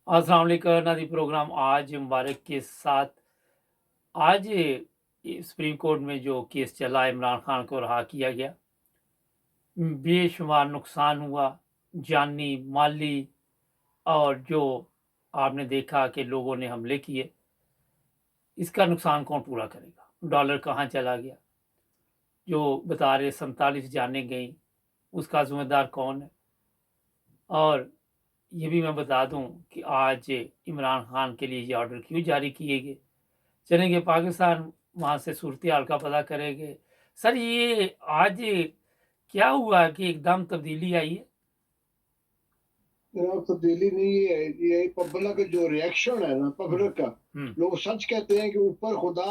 अस्सलाम वालेकुम नाज़रीन प्रोग्राम आज मुबारक के साथ आज सुप्रीम कोर्ट में जो केस चला इमरान खान को रहा किया गया। बेशुमार नुकसान हुआ, जानी, माली और जो आपने देखा कि लोगों ने हमले किए, इसका नुकसान कौन पूरा करेगा? डॉलर कहाँ चला गया? जो बता रहे 47 जानें गईं, उसका ज़िम्मेदार कौन है? और ये भी मैं बता दूँ कि आज इमरान खान के लिए ये ऑर्डर क्यों जारी किए गए? चलेंगे पाकिस्तान, वहाँ से सूरत-ए-हाल का पता करेंगे। सर ये आज क्या हुआ कि एकदम तब्दीली आई है? जनाब तब्दीली नहीं है, ये पब्लिक का जो रिएक्शन है ना हुँ, पब्लिक का, हुँ, लोग सच कहते हैं कि ऊपर खुदा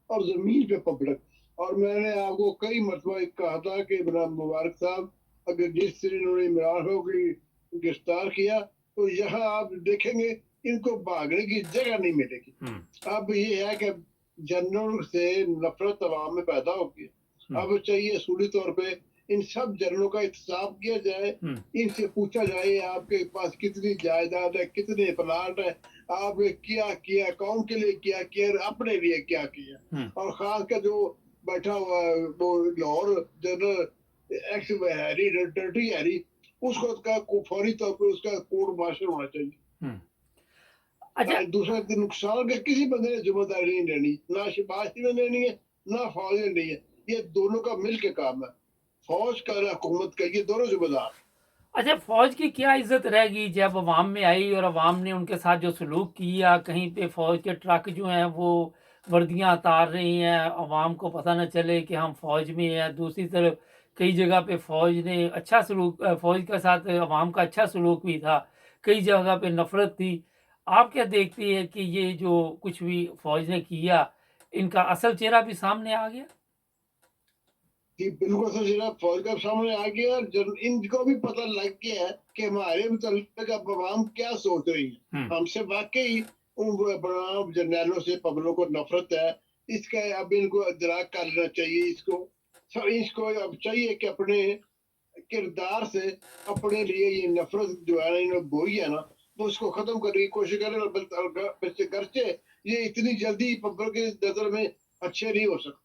और जमीन पे पब्लिक। और मैंने आपको कई मरतबा कहा था कि जनाब मुबारक साहब, अगर जिस तरह इन्होंने इमरान खान को गिरफ्तार किया तो यहाँ आप देखेंगे इनको भागने की जगह नहीं मिलेगी। हुँ, अब ये है कि जनरल से नफरत अवाम में पैदा होगी। हुँ, अब चाहिए असूली तौर पे इन सब जनरलों का एहतसाब किया जाए, हुँ, इनसे पूछा जाए आपके पास कितनी जायदाद है, कितने प्लाट है, आपने क्या किया, कौन के लिए क्या किया, अपने लिए क्या किया। हुँ, और खास कर जो बैठा हुआ है, वो Lahore general x Harry dirty Harry, उसको उसका फौरी तौर पर उसका कोर्ट मार्शल होना चाहिए। हुँ। अच्छा। दूसरा कि नुकसान का किसी बंदे ने जिम्मेदारी नहीं लेनी, ना शिबाशी ने लेनी है, ना फौज ने लेनी है। ये दोनों का मिल के काम है, फौज का और हुकूमत का, ये दोनों जिम्मेदार। अच्छा, फ़ौज की क्या इज़्ज़त रहेगी जब अवाम में आई और अवाम ने उनके साथ जो सलूक किया, कहीं पे फ़ौज के ट्रक जो हैं वो वर्दियाँ उतार रही हैं, अवाम को पता ना चले कि हम फ़ौज में हैं। दूसरी तरफ कई जगह पे फ़ौज ने अच्छा सलूक फ़ौज के साथ अवाम का अच्छा सलूक भी था, कई जगह पे नफ़रत थी। आप क्या देखती हैं कि ये जो कुछ भी फ़ौज ने किया, इनका असल चेहरा भी सामने आ गया? जी, बिल्कुल सर, जनाब फौज का सामने आ गया और इनको भी पता लग गया है कि हमारे मुतल्लिक अब अवाम क्या सोच रही है। हुँ, हमसे वाकई उन बड़ाव जर्नैलों से पब्लिक को नफरत है। इसका अब इनको इदराक कर लेना चाहिए। इसको अब चाहिए कि अपने किरदार से अपने लिए ये नफरत जो है ना इन्होंने बोई है ना, वो उसको खत्म करने की कोशिश करें। और गरचे ये इतनी जल्दी पब्लिक की नजर में अच्छे नहीं हो सकते।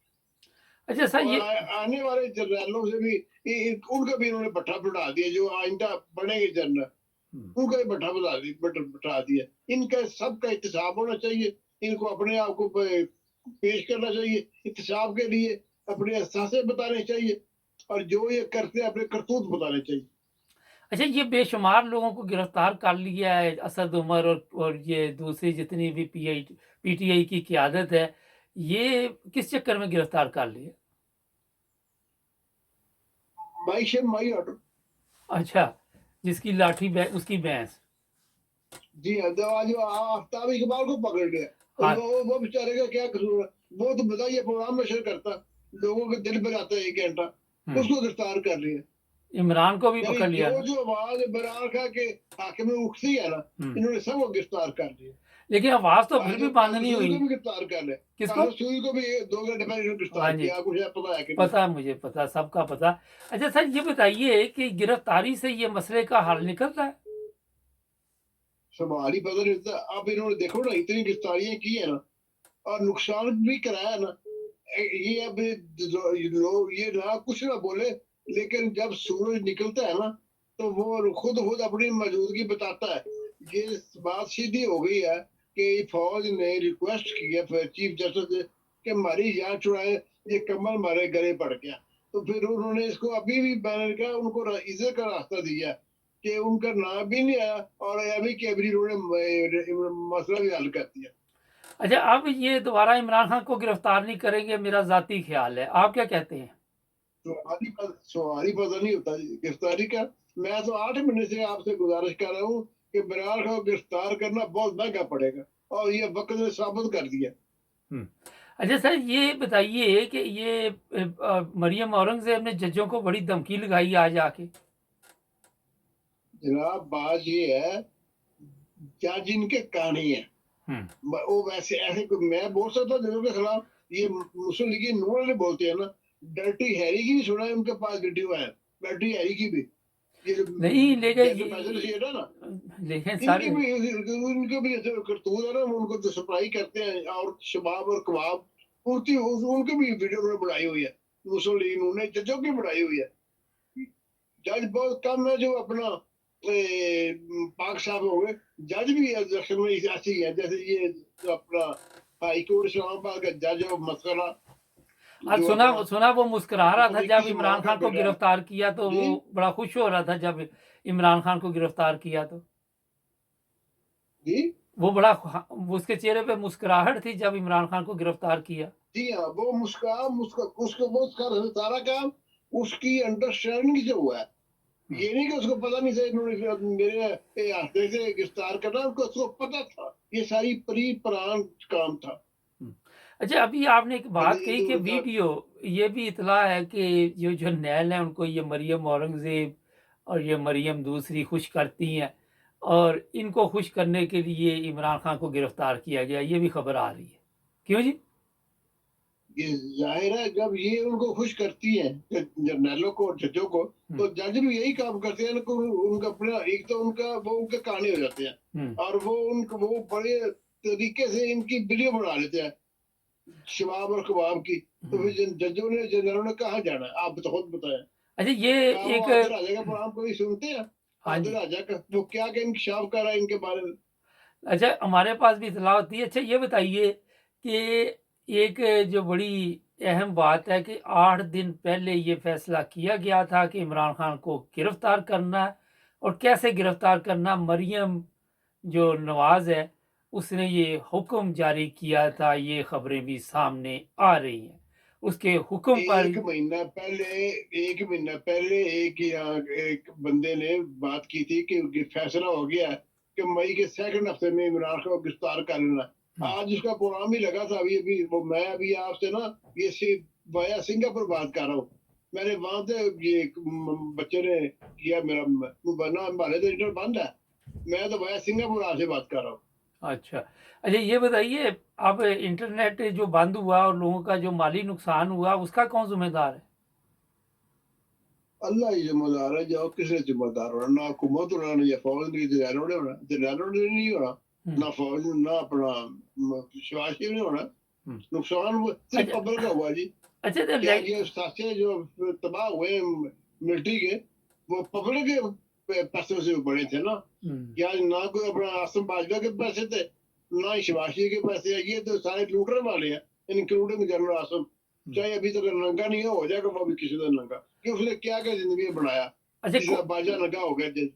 अच्छा सर और ये आने वाले जनरलों से भी उनका भी इन्होंने भट्ठा बिठा दिया, जो आइंदा बनेंगे जनरल, हुँ। उनका भी बिठा दिया। इनका सबका एहतसाब होना चाहिए। इनको अपने आप को पेश करना चाहिए एहतसाब के लिए, अपने एहसास बताने चाहिए, और जो ये करते हैं अपने करतूत बताने चाहिए। अच्छा, ये बेशुमार लोगों को गिरफ्तार कर लिया है असद उमर और ये दूसरी जितनी भी पीटीआई की क़यादत है, ये किस चक्कर में गिरफ्तार कर लिए? माई शेम माई ऑर्डर। अच्छा, जिसकी लाठी उसकी भैंस। जी हाँ, तो आज आफ्ताब इकबाल को पकड़ लिया। और हाँ, वो बेचारे का क्या कसूर है? वो तो बताइए प्रोग्राम नशर करता, लोगों के दिल पे आता है 1 घंटा, हुँ, उसको गिरफ्तार कर लिया। इमरान को भी यानी पकड़ जो लिया ना? जो आवाज बरार खा के हाकिम में उठती है ना, हुँ, इन्होंने सबको गिरफ्तार कर लिया। लेकिन आवाज़ तो फिर भी कासिम बंद कासिम नहीं सूद हुई। को भी गिरफ्तार कर लिया। किसको? कासिम सूद को भी 2 घंटे पहले इन्होंने हाँ गिरफ्तार जी, किया। आपको शायद पता है कि नहीं? पता है मुझे पता, सबका पता। अच्छा सर ये बताइए कि गिरफ्तारी से ये मसले का हल निकलता है? सवाल ही पता नहीं होता। अब इन्होंने देखो ना, इतनी गिरफ्तारियां की है ना, और नुकसान भी कराया ना। ये अब लोग ये ना कुछ ना बोले, लेकिन जब सूरज निकलता है ना, तो वो खुद खुद अपनी मौजूदगी बताता है। ये बात सीधी हो गई है कि फौज ने रिक्वेस्ट की है फिर चीफ जस्टिस से कि हमारी जान छुड़ाए, ये कमल हमारे गले पड़ गया। तो फिर उन्होंने इसको अभी भी मैंने कहा उनको इज्जत का रास्ता दिया कि उनका नाम भी नहीं आया, और अभी के अभी उन्होंने मसला भी हल कर दिया। अच्छा, अब ये दोबारा इमरान खान को गिरफ्तार नहीं करेंगे मेरा ज़ाती ख़्याल है। आप क्या कहते हैं? सवारी पता नहीं होता जी, गिरफ्तारी का। मैं तो 8 महीने से आपसे गुजारिश कर रहा हूँ कि बरार को गिरफ्तार करना बहुत महंगा पड़ेगा, और ये वक्त ने साबित कर दिया। हुँ। अच्छा सर ये बताइए कि ये मरियम औरंगज़ेब ने जजों को बड़ी धमकी लगाई आज आके। जनाब बात ये है, जज इनके कानी है। हुँ, वो वैसे ऐसे मैं बोल सकता हूँ जजों के खिलाफ। ये मुस्लिम लीग नून वाले बोलते हैं ना, डर्टी हैरी की भी सुना है उनके पास वीडियो है, डर्टी हैरी की भी। ये नहीं लेकिन जैसे फैसल शेर है ना, लेकिन इनकी सारे भी उनके भी ऐसे करतूत है ना, उनको तो सप्लाई करते हैं, और शबाब और कबाब, उनकी भी वीडियो उन्होंने बनाई हुई है, मुस्लिम लीग उन्होंने जजों की बनाई हुई है। जज बहुत कम है जो अपना पाक साहब हो गए, जज भी इलेक्शन में ऐसे ही है, जैसे ये जो अपना हाई कोर्ट इस्लामाबाद का जज है मसला, आज जो सुना अपना सुना वो मुस्कुरा रहा था जब 21 इमरान माह का खान को बेटा है। गिरफ्तार किया तो जी वो बड़ा खुश हो रहा था जब इमरान खान को गिरफ्तार किया तो जी वो बड़ा उसके चेहरे पे मुस्कुराहट थी जब इमरान खान को गिरफ्तार किया। जी हाँ, वो मुस्का मुस्का उसको वो उसका सारा काम उसकी अंडरस्टैंडिंग से हुआ है। हम्म, ये नहीं कि उसको पता नहीं था इन्होंने मेरे हाथे से गिरफ्तार करना, उसको पता था, ये सारी परी परान काम था। हम्म। अच्छा अभी आपने एक बात कही कि वीडियो ये भी इतला है कि ये जो नैल है उनको ये मरियम औरंगजेब और ये मरियम दूसरी खुश करती हैं और इनको खुश करने के लिए इमरान खान को गिरफ्तार किया गया, ये भी खबर आ रही है। क्यों जी? ये जाहिर है, जब ये उनको खुश करती है जर्नैलों को और जजों को, हम्म, तो जज भी यही काम करते हैं उनको, उनका अपना एक तो उनका वो उनके कहानी हो जाते हैं, हम्म, और वो बड़े तरीके से इनकी वीडियो बना लेते हैं शबाब और कबाब की। तो हम्म। फिर जजों ने जनरलों ने कहाँ जाना है, आप तो खुद बताएं। अच्छा ये क्या वो एक आदिल राजा का प्रोग्राम कोई सुनते हैं? हाँ आदिल जी। राजा का वो क्या क्या इंकशाफ कर रहा है इनके बारे में। अच्छा हमारे पास भी इतला होती है। अच्छा ये बताइए कि एक जो बड़ी अहम बात है कि 8 दिन पहले ये फैसला किया गया था कि इमरान खान को गिरफ्तार करना है और कैसे गिरफ्तार करना, मरियम जो नवाज़ है, उसने ये हुक्म जारी किया था, ये खबरें भी सामने आ रही हैं। उसके हुक्म पर एक महीना पहले एक बंदे ने बात की थी कि फैसला हो गया है कि मई के सेकंड हफ्ते में इमरान खान को गिरफ्तार कर लेना। हुँ, आज उसका प्रोग्राम ही लगा था, अभी अभी वो मैं अभी आपसे ना ये वाया सिंगापुर बात कर रहा हूँ। मैंने वहां से ये बच्चे ने किया, मेरा वरना हमारे तो इंटर बंद है, मैं तो वाया सिंगापुर आपसे बात कर रहा हूँ। अच्छा। अच्छा ये बताइए अब इंटरनेट जो बंद हुआ और लोगों का जो माली नुकसान हुआ, उसका कौन ज़िम्मेदार है? अल्लाह ही जिम्मेदार है, जाओ किसने जिम्मेदार होना, ना हुकूमत होना, ना ये फौज की जरनैलों ने होना, जरनैलों ने नहीं होना, हुँ, ना फौज ना अपना विश्वासी ने होना। हुँ। नुकसान सिर्फ अच्छा पब्लिक का हुआ जी। अच्छा तो क्या ये साथे जो तबाह हुए मिलिट्री के, वो पब्लिक के पैसों से बने थे ना। हुँ, क्या ना कोई अपना आसम बाजवा के पैसे थे, ना ही शिवाशी के पैसे है, ये तो सारे लूटने वाले हैं, इंक्लूडिंग जनरल आसम। हुँ। चाहे अभी तक नंगा नहीं हो जाएगा वो भी किसी दिन नंगा, कि उसने क्या क्या जिंदगी में बनाया, अच्छा जिसका बाजा नंगा हो गया ल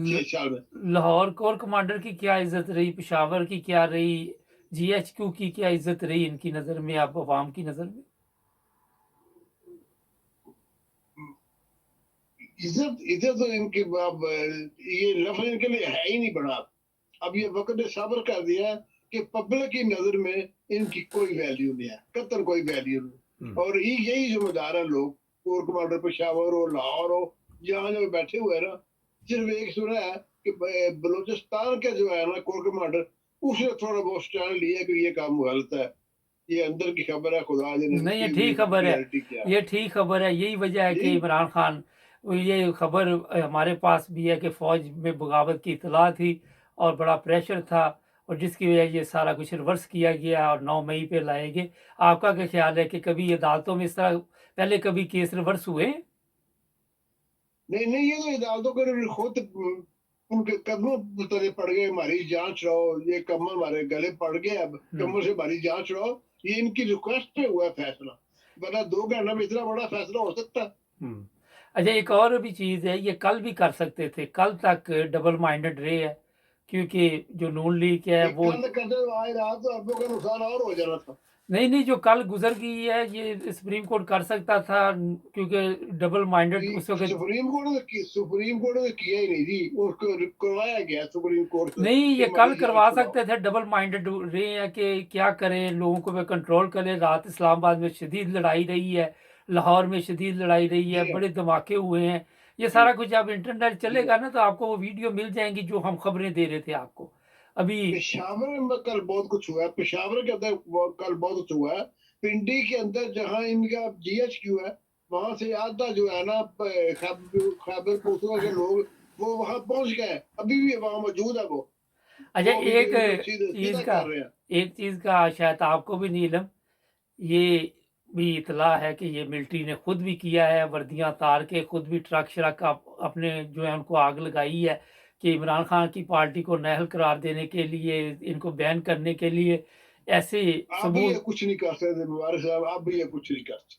6 साल में। लाहौर कोर कमांडर की क्या इज़्ज़त रही, पेशावर की क्या रही, जीएचक्यू की क्या इज़्ज़त रही इनकी नज़र में, आप अवाम की नज़र में? इज्जत इज्जत तो इनकी अब ये लफ्ज इनके लिए है ही नहीं बना। अब ये वक्त ने साबित कर दिया है कि पब्लिक की नजर में इनकी कोई वैल्यू नहीं है, कतई कोई वैल्यू हुँ, नहीं। और यही जिम्मेदार है लोग, कोर कमांडर पेशावर हो, लाहौर हो, जहां जो बैठे हुए हैं ना। सिर्फ एक सुना है कि बलूचिस्तान के जो है ना कोर कमांडर, उसने थोड़ा बहुत स्टैंड लिया कि ये काम गलत है। ये अंदर की खबर है, खुदा जाने नहीं ये इसकी ठीक खबर है, रियलिटी क्या है। ये ठीक खबर है। यही वजह है कि जी इमरान खान ये खबर हमारे पास भी है कि फ़ौज में बगावत की इत्तला थी और बड़ा प्रेशर था और जिसकी वजह ये सारा कुछ रिवर्स किया गया और 9 मई पे लाए गए। आपका क्या ख़्याल है कि कभी अदालतों में इस तरह पहले कभी केस रिवर्स हुए हैं? नहीं नहीं, ये तो अदालतों के खुद उनके कदमों तले पड़ गए, हमारी जांच रहो, ये कमर हमारे गले पड़ गए, अब हुँ, कमर से हमारी जांच रहो। ये इनकी रिक्वेस्ट पे हुआ है फैसला, वरना 2 घंटे में इतना बड़ा फैसला हो सकता है? हुँ। अच्छा एक और भी चीज़ है, ये कल भी कर सकते थे, कल तक डबल माइंडेड रहे हैं क्योंकि जो नून लीग है ये वो कल करते हुए आज रात तो अरबों का नुकसान और हो जाना था। नहीं, नहीं, जो कल गुज़र गई है, ये सुप्रीम कोर्ट कर सकता था क्योंकि डबल माइंडेड उस वक़्त सुप्रीम कोर्ट ने किया ही नहीं जी, उसको करवाया गया सुप्रीम कोर्ट से नहीं, कि ये कल हमारी जांच करवा छुड़ाओ। सकते थे, डबल माइंडेड रहे हैं कि क्या करें, लोगों को वे कंट्रोल करें। रात इस्लामाबाद में शदीद लड़ाई रही है, लाहौर में शदीद लड़ाई रही है, जी हाँ बड़े धमाके हुए हैं। ये जी सारा कुछ जब इंटरनेट जी चलेगा हाँ। ना, तो आपको वो वीडियो मिल जाएँगी जो हम खबरें दे रहे थे आपको। अभी पेशावर में कल बहुत कुछ हुआ है, पेशावर के अंदर कल बहुत कुछ हुआ है। पिंडी के अंदर जहां इनका जीएचक्यू है, वहां से आधा जो है ना खैबर पख्तूनख्वा के लोग वो वहां पहुंच गए, अभी भी वहां मौजूद है अच्छा, वो अभी एक इनको सीधा चीज़ सीधा का कर रहे हैं। एक चीज़ का शायद आपको भी नहीं इल्म, ये भी इत्तला है कि ये मिलिट्री ने खुद भी किया है, वर्दियाँ उतार के खुद भी ट्रक-श्रक अपने जो है उनको आग लगाई है कि इमरान खान की पार्टी को नाअहल करार देने के लिए, इनको बैन करने के लिए ऐसे आप भी ये सबूत कुछ नहीं कर सकते मुबारक साहब, आप भी ये कुछ नहीं कर सकते।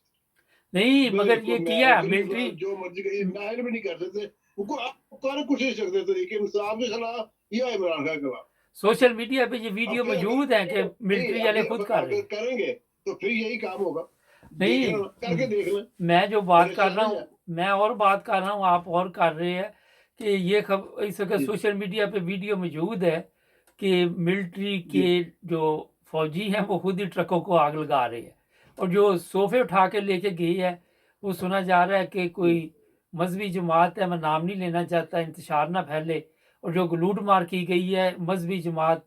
नहीं, मगर बिल्कुल, ये मैं किया एग्री, मिलिट्री। जो मर्जी करिए, नायल भी नहीं कर सकते, उनको आप कर कुछ नहीं सकते थे, लेकिन इंसाफ के खिलाफ या इमरान खान के खिलाफ। सोशल मीडिया पे ये अब वीडियो फिर मौजूद है कि नहीं, मिलिट्री वाले अभी खुद अब कर रहे अगर हैं। करेंगे तो फिर यही काम होगा। देख नहीं, लेना, करके देख लें, मैं जो बात मेरे कर रहा चैलेंज हूँ, है। मैं और बात कर रहा हूँ, आप और कर रहे हैं कि ये इस वक़्त जी, सोशल मीडिया पे वीडियो मौजूद है कि मिलिट्री जी। के जो फौजी हैं, वो खुद ही ट्रकों को आग लगा रहे हैं और जो सोफ़े उठा के लेके गई है, वो सुना जा रहा है कि हुँ, कोई मज़हबी जमात है, मैं नाम नहीं लेना चाहता, इंतशार ना फैले, और जो लूट-मार की गई है, मज़हबी जमात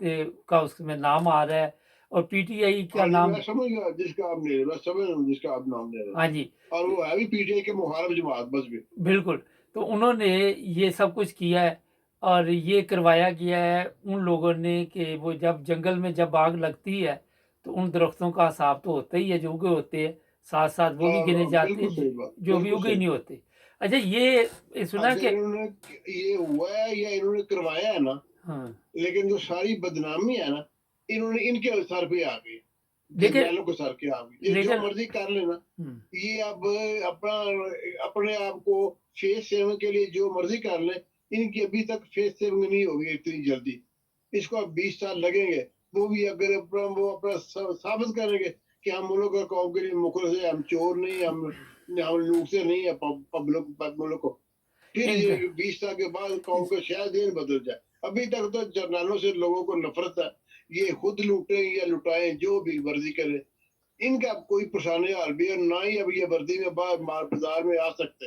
का उसमें नाम आ रहा है और पीटीआई का हाँ जी, नाम। मैं समझ गया जिसका आप ले रहे, मैं समझ रहा हूँ जिसका आप नाम ले रहे हैं। हाँ जी। और वो है भी पीटीआई के मुखालिफ जमात बस भी। बिल्कुल, तो उन्होंने ये सब कुछ किया है और ये करवाया गया है उन लोगों ने कि वो जब जंगल में जब आग लगती है, तो उन दरख्तों का हिसाब तो होता ही है जो उगे होते हैं, साथ-साथ वो भी हाँ, गिने हाँ, जाते बिल्कुल हैं सही बात, जो भी बिल्कुल उगे ही सही नहीं बात। होते। अच्छा, ये सुना अगर कि इन्होंने ये हुआ है या इन्होंने करवाया है ना, हाँ, लेकिन जो सारी बदनामी है ना, इन्होंने इनके सर पे आ गई, लेकिन जर्नैलों के सर के आ गई। ये जो लेकिन मर्जी कर लेना, हुँ, ये अब अपना अपने आप को फेस सेविंग के लिए जो मर्जी कर लें, इनकी अभी तक फेस सेविंग नहीं होगी इतनी जल्दी। इसको अब 20 साल लगेंगे। वो भी अगर अपना साबित करेंगे कि हम मुल्क और कौम के लिए मुखलिस है, हम चोर नहीं, हम लूटते नहीं है पब्लिक मुल्क को। फिर इनफ ये 20 साल के बाद कौम का शायद दिन बदल जाए। अभी तक तो जर्नैलों से लोगों को नफरत है। ये खुद लूटें या लुटाएं, जो भी वर्जी करें, इनका अब कोई परेशानी हाल भी है, ना ही अब ये वर्दी में बाजार में आ सकते।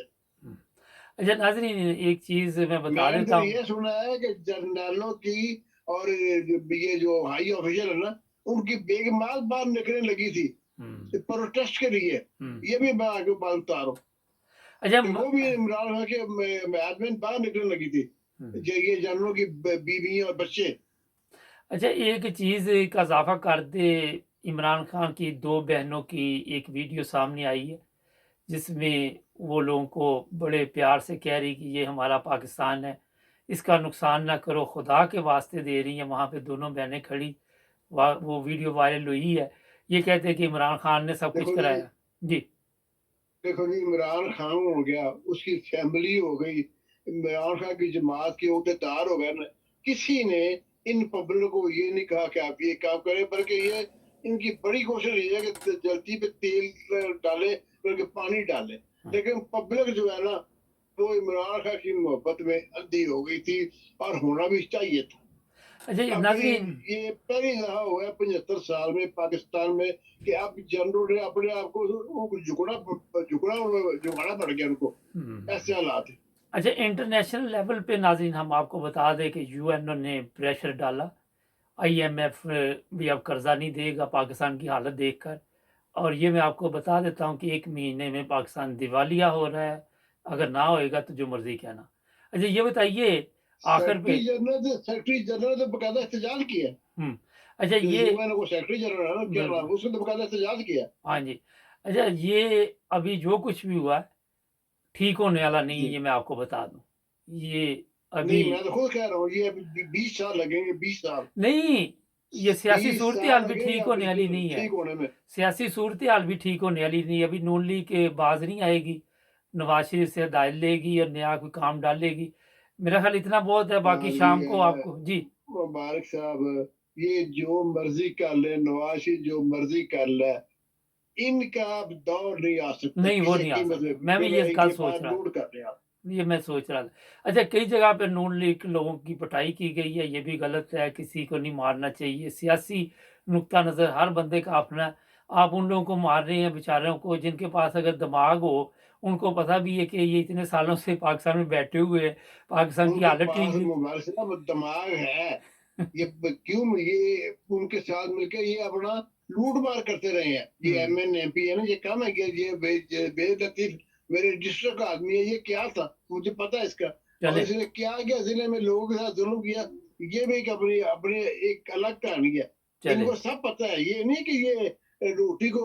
अच्छा नाज़रीन, एक चीज़ मैं बता मैंने देता तो हूँ। ये सुना है कि जर्नैलों की और ये जो हाई ऑफिशियल है ना, उनकी बेगमाल बाहर निकलने लगी थी हुँ, प्रोटेस्ट के लिए। हुँ। ये भी मैं आगे बात बता रहा हूँ अच्छा कि वो भी इमरान खान के मैच में बाहर निकलने लगी थी। हुँ। ये जनरलों की बीवी और बच्चे। अच्छा, एक चीज़ का इज़ाफ़ा कर दे, इमरान खान की 2 बहनों की एक वीडियो सामने आई है, जिसमें वो लोगों को बड़े प्यार से कह रही कि ये हमारा पाकिस्तान है, इसका नुकसान ना करो, खुदा के वास्ते दे रही हैं, वहाँ पे दोनों बहनें खड़ी, वो वीडियो वायरल हुई है। ये कहते हैं कि इमरान खान ने सब कुछ देखो जी, कराया। जी। देखो जी, इमरान खान हो गया, उसकी फैमिली हो गई, इमरान खान की जमात के अहदेदार हो गए ना, किसी ने इन पब्लिक को ये नहीं कहा कि आप ये काम करें, बल्कि ये इनकी बड़ी कोशिश ये है कि जल्दी पे तेल डाले बल्कि पानी डाले। हाँ। लेकिन पब्लिक जो है ना, वो इमरान खान की मोहब्बत में अंधी हो गई थी, और होना भी चाहिए था। अच्छा ये अब नाज़रीन, ये पहली दफा हुआ है 75 साल में पाकिस्तान में कि अब जनरल ने अपने आप को झुकाना पड़ गया उनको। हुँ। ऐसे हालात है। अच्छा, इंटरनेशनल लेवल पे नाज़रीन हम आपको बता दें कि यूएनओ ने प्रेशर डाला, आईएमएफ भी अब कर्ज़ा नहीं देगा पाकिस्तान की हालत देखकर, और ये मैं आपको बता देता हूँ कि 1 महीने में पाकिस्तान दिवालिया हो रहा है, अगर ना होएगा तो जो मर्ज़ी कहना। अच्छा ये बताइए आखिर पे। सेक्रेटरी जनरल ने बकायदा एहतजाज किया। हुँ, अच्छा जो ये यूएन को सेक्रेटरी जनरल है ना, क्या बिल्कुल, नाम, उसने तो बकायदा एहतजाज किया। हाँ जी। अच्छा ये अभी जो कुछ भी हुआ है, ठीक होने वाला नहीं है, जी, ये मैं आपको बता दूँ। ये अभी नहीं, मैं तो खुद कह रहा हूँ, ये अभी 20 साल लगेंगे, 20 साल। नहीं, ये सियासी 20 सूरत-ए-हाल साल भी लगेंगे ठीक अब होने वाली नहीं है। ठीक होने में। सियासी सूरत-ए-हाल भी ठीक होने वाली नहीं है। अभी नून लीग के बाज़ नहीं आएगी, नवाज़ शरीफ से हदायत लेगी और नया कोई काम डालेगी। मेरा ख़्याल इतना बहुत है, बाकी हाँ जी, शाम को आपको जी, मुबारक साहब, ये जो मर्जी कर ले, नवाज शरीफ जो मर्जी कर ले, इनका अब दौर नहीं आ सकता नहीं वो किसी नहीं आ कीमत सकता। में, मैं भी ये फिर गल इनके सोच पास रहा था। नोट कर रहे हैं आप। ये मैं सोच रहा था। अच्छा कई जगह पे नून लीग के लोगों की पिटाई की गई है, ये भी गलत है, किसी को नहीं मारना चाहिए। सियासी नुक्ता नज़र हर बंदे का अपना है। आप उन लोगों को मार रहे हैं बेचारों को जिनके पास अगर दिमाग हो, उनको पता भी है कि ये इतने सालों से पाकिस्तान में बैठे हुए हैं, पाकिस्तान की उनके हालत ठीक पास नहीं। मुबारक साहब दिमाग है। क्यों ये उनके साथ मिलकर ये अपना लूट मार करते रहे हैं। ये हुँ, एमएन एमपी है ना, ये कम है कि ये बेलतीफ मेरे डिस्ट्रिक्ट का आदमी है, ये क्या था, मुझे पता है इसका। और चले इसने क्या किया, जिले में लोगों के साथ जुल्म किया, ये भी एक अपनी अपनी एक अलग कहानी है। चले इनको सब पता है, ये नहीं कि ये रोटी को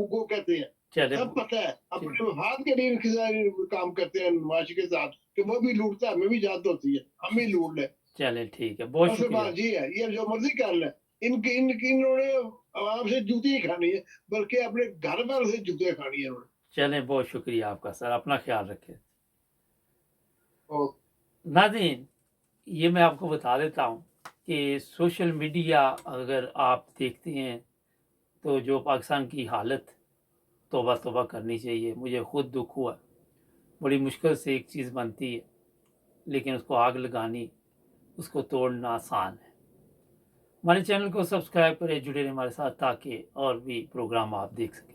उगो कहते हैं, चले सब पता है। चले अपने मफाद के लिए इनके साथ काम करते हैं नवाज के साथ, कि वो भी लूटता है, हमें भी जात होती है, हम भी लूट ले। चले ठीक है, बहुत असल शुक्रिया। बात ये है, ये जो मर्जी कर ले, इन्होंने आवाम से जूती नहीं खानी है, बल्कि अपने घर वालों से जूते खानी है इन्होंने। चले बहुत शुक्रिया आपका सर, अपना ख्याल रखें। और नाज़रीन, ये मैं आपको बता देता हूँ कि सोशल मीडिया अगर आप देखते हैं तो जो पाकिस्तान की हालत, तौबा तौबा करनी चाहिए। मुझे खुद दुख हुआ, बड़ी मुश्किल से एक चीज़ बनती है, लेकिन उसको आग लगानी, उसको तोड़ना आसान है। हमारे चैनल को सब्सक्राइब करें, जुड़े रहें हमारे साथ ताकि और भी प्रोग्राम आप देख सकें।